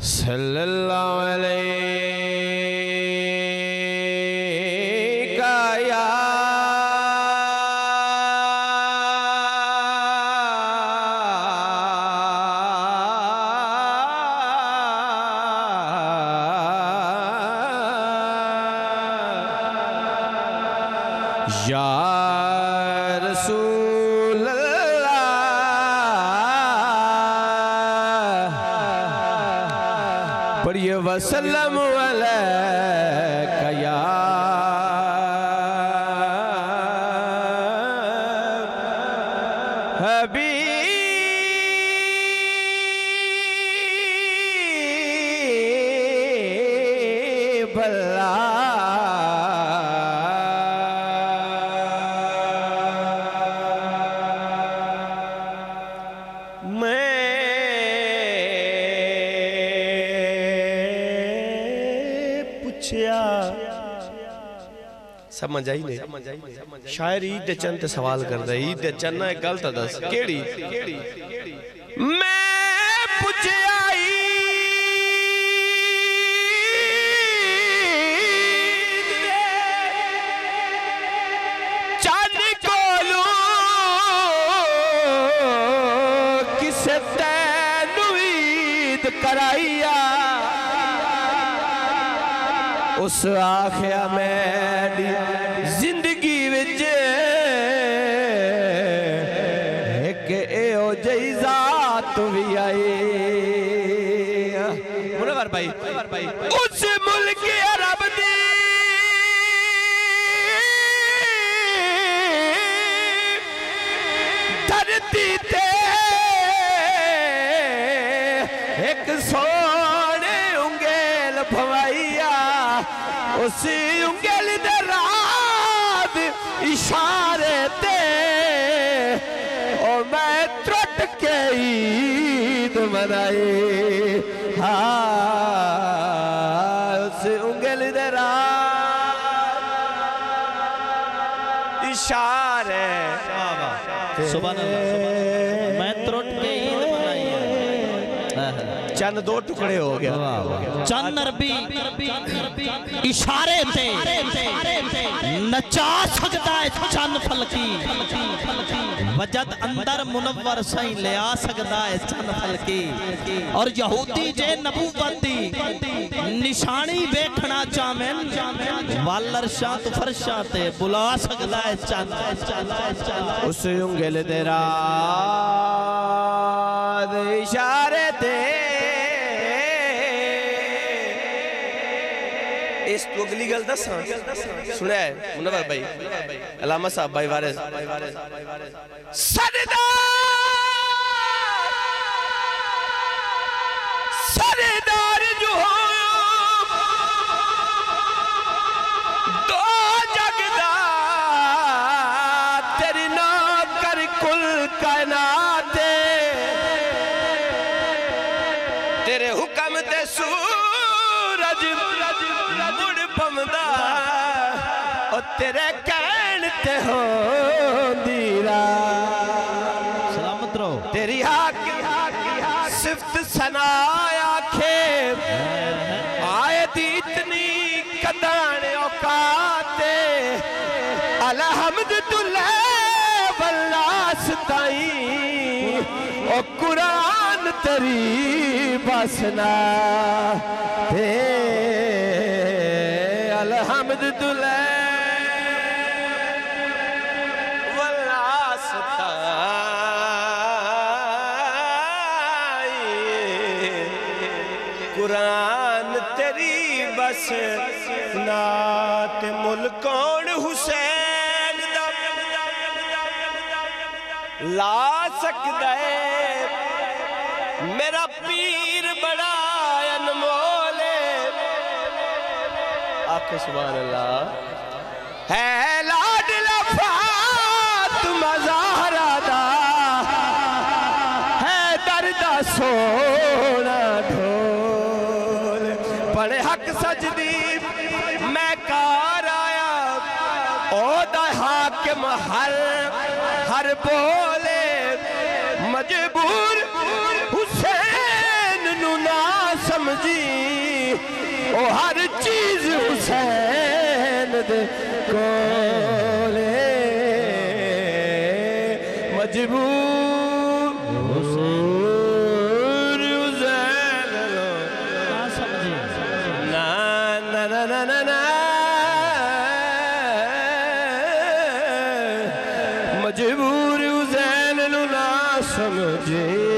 صلی اللہ علیہ یا رسول اللہ پڑھئے وسلم علیکہ یا حبیب اللہ سمجھ آئی نہیں شاعر عید دے چند تے سوال کر دے عید دے چند نہ ایک گلتا دس کیڑی میں پوچھے آئی چند کولو کسے تینو عید کرائیا اس آخیا میری زندگی وچے ایک ایو جئی ذات بھی آئی منور بھائی اس ملک عرب دی دھرتی تے ایک سونے انگیل بھوائیا اسی انگل دے رات اشارے تے اور میں ترٹ کے عید منائی اسی انگل دے رات اشارے سبحان اللہ میں ترٹ کے عید منائی چند دو ٹکڑے ہو گیا چند نربی اشارے تے نچا سکتا ہے چند فلکی وجد اندر منور سائیں لے آ سکتا ہے چند فلکی اور یہودی جے نبوتی نشانی بیٹھنا چامن والر شاہ تو فرشاہ تے بلا سکتا ہے چند اس انگل دے رات اشارے تے اس تو اگلی گل دس سنے ہے منور بھائی علامہ صاحب بھائی وارث سردار جو ہو دو جگدہ تیری نوکر کل کائنات تیرے حکم تے سورج مڑ پمدہ اور تیرے کہن تے ہو دیرا سلامت رہو تیری حق صفت سنا آنکھیں آئے دی اتنی قدران اوقات الحمدللہ واللہ ستائیں اور قرآن تری بسنا الحمدللہ واللہ ستائیں قرآن تری بسنا تے ملکون حسین دا لا سکتا ہے میرا پیر بڑا انمولے آکھے سبحان اللہ ہے لاڈلا فاطمہ زہرا دا ہے دردہ سونا ڈھول پڑے حق سجدی میں کار آیا او دا حاکم ہر بولے مجبور حسین نو نہ سمجھ سمجھی او ہر چیز حسین دے کولے مجبور حسین لو نا نا نا نا نا نا مجبور حسین لو نا سمجھے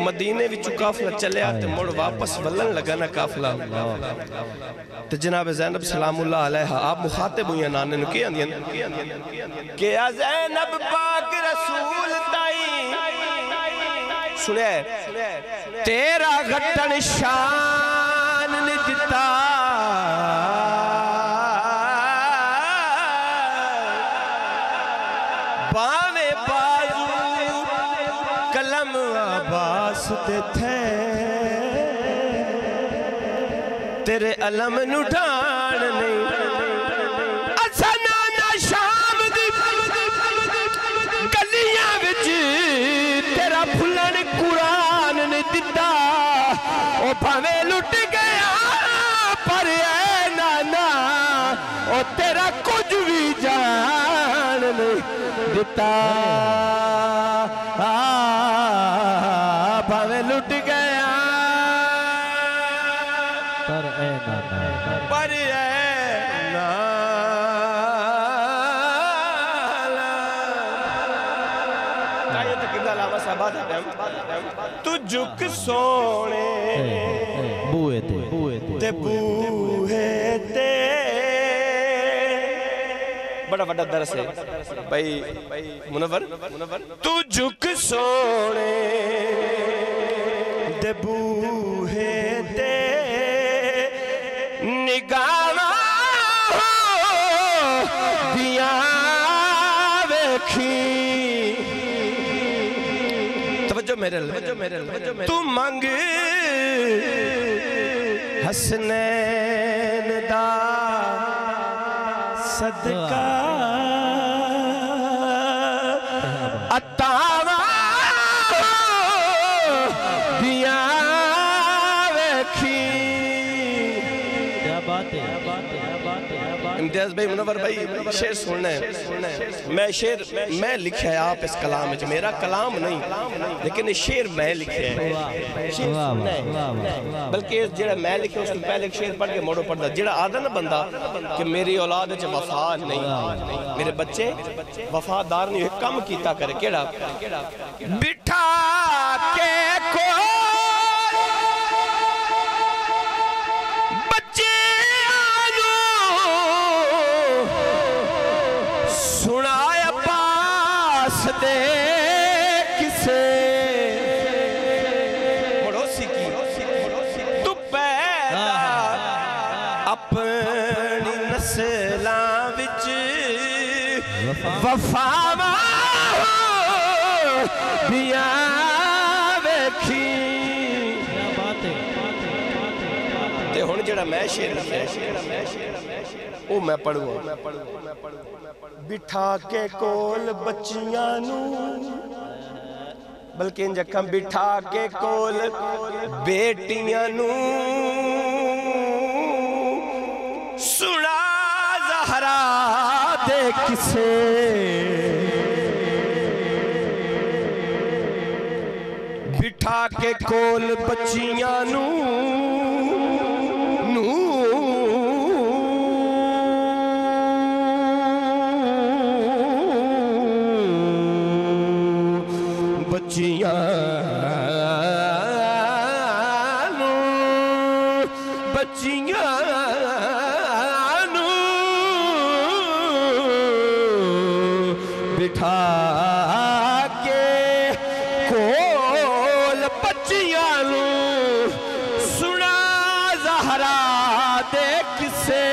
مدینے وچوں قافلہ چلیا تے مڑ واپس ولن لگا نا قافلہ تے جناب زینب سلام اللہ علیہ آپ مخاطب ہوئی ہیں نانے نو کیا اندین کیا زینب پاک رسول تائی سنے تیرا غٹن شان نے دیتا باوے بازو کلم عباس تے تھے تیرے علم نٹھان نہیں اسنانا شام دی گلیاں وچ تیرا پھلن قرآن نے دیتا او بھاوے لٹ گیا پر اے نانا او تیرا کچھ بھی جان نہیں دیتا بھاوے لٹ گیا پر اے نانا تو جھک سونے بوئے تے بوئے تے بڑا بڑا درس ہے بھائی منور تو جھک سونے تے بوئے تے نگاہ دیا ویکھی میرے تو مانگ حسنین دا صدقہ اتاوا دیا ویکھی کیا بات ہے امتیاز بھائی منور بھائی شعر سننا ہے میں لکھا ہے آپ اس کلام میں میرا کلام نہیں لیکن شعر میں لکھا ہے شعر سننا ہے بلکہ جڑا میں لکھا اس میں پہلے ایک شعر پڑھ کے موڑو پڑھ دا جڑا آدھا نہ بندہ کہ میری اولاد ہے وفا نہیں میرے بچے وفادار نہیں کم کیتا کرے کیڑا بٹھا کے کو دے کسے مڑوسی کی تو پیدا اپنی نسلاں وچ وفا دیا ویکھی تے ہن جڑا میں شعر لکھیا او میں پڑھوں بٹھا کے کول بچیاں نو بلکہ ان جکھاں بٹھا کے کول بیٹیاں نو سنا زہرا دے کسے بٹھا کے کول بچیاں نو بٹھا کے کول بچیاں نو سنا زہرا دے کسے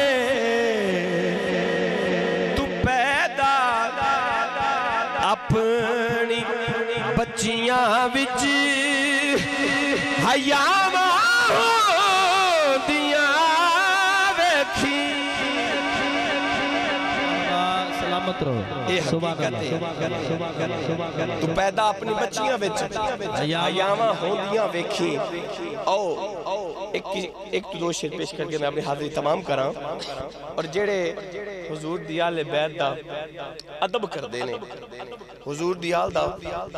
تو پیدا اپنی بچیاں وچ حیاں دیاں ویکھی سلامت رہو اے سبحان حقیقت اللہ تو پیدا اپنی بچیاں وچ ایاماں ہوندیاں ویکھی او ایک تو دو شعر پیش کر کے میں اپنی حاضری تمام کراں اور جڑے حضور دی آل بیت دا ادب کر دینے حضور دی آل دا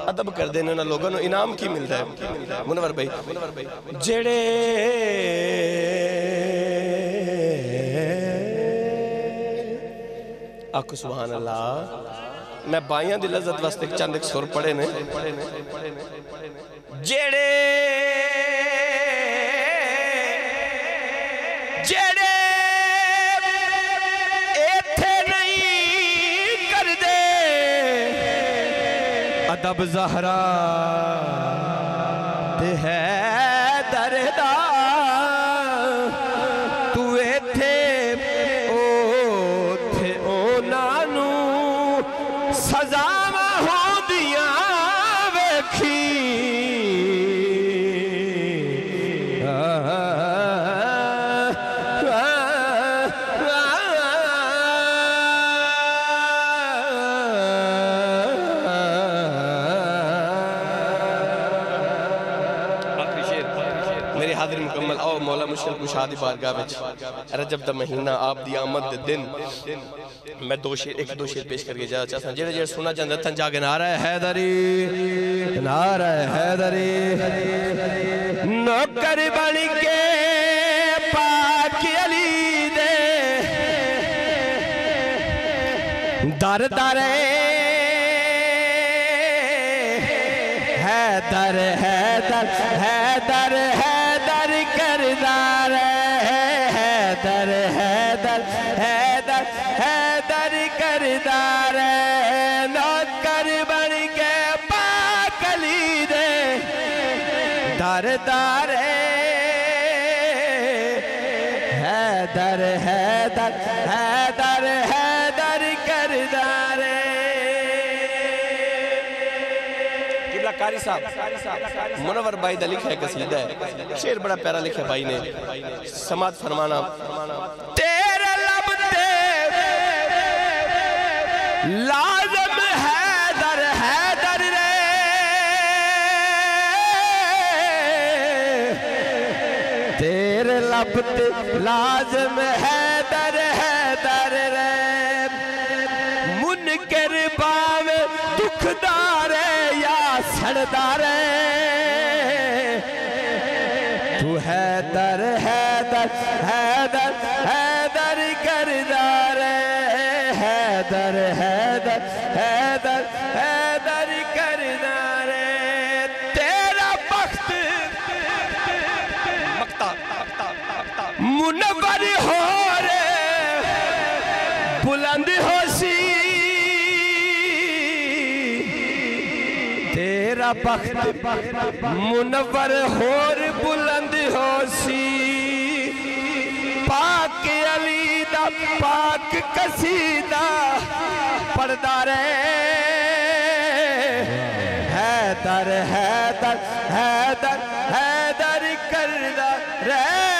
ادب کر دینے انہاں لوگوں نو انعام کی ملدا ہے منور بھائی جڑے آکو سبحان اللہ میں بائیاں دی لذت واسطے چند ایک سور پڑھے نے جڑے ایتھے نہیں کر دے ادب زہرا تے ہے دردہ تو ایتھے نانو سزا ہو دیا ویکھی میری حاضری مکمل آؤ مولا مشکل کشا دی بارگاہ وچ رجب دا مہینہ آپ دی آمد دے دن میں ایک دو شعر پیش کر کے جانا چاہتا ہوں جڑے سنا جاندہ تھا جاگے نعرہ حیدری نعرہ حیدری نوکر بن کے پاک علی دے در در حیدر حیدر حیدر حیدر کردار حیدر حیدر حیدر حیدر کردار نوکر بن کے پاک علی دے در در حیدر حیدر حیدر حیدر کردار قاری صاحب منور بھائی دا لکھا ہے قصیدہ ہے شعر بڑا پیارا لکھا ہے بھائی نے سماعت فرمانا تیرے لب تے لازم حیدر حیدر رے تیرے لب تے لازم حیدر حیدر رے منکر باوے دکھدار سردار تو حیدر حیدر حیدر حیدر کردار حیدر حیدر حیدر حیدر کردار تیرا بخت منور ہو رے بلند ہو سی تیرا بخت منور ہور بلند ہو سی پاک علی دا پاک قصیدہ پڑھدا رہے حیدر حیدر حیدر حیدر کردا رہے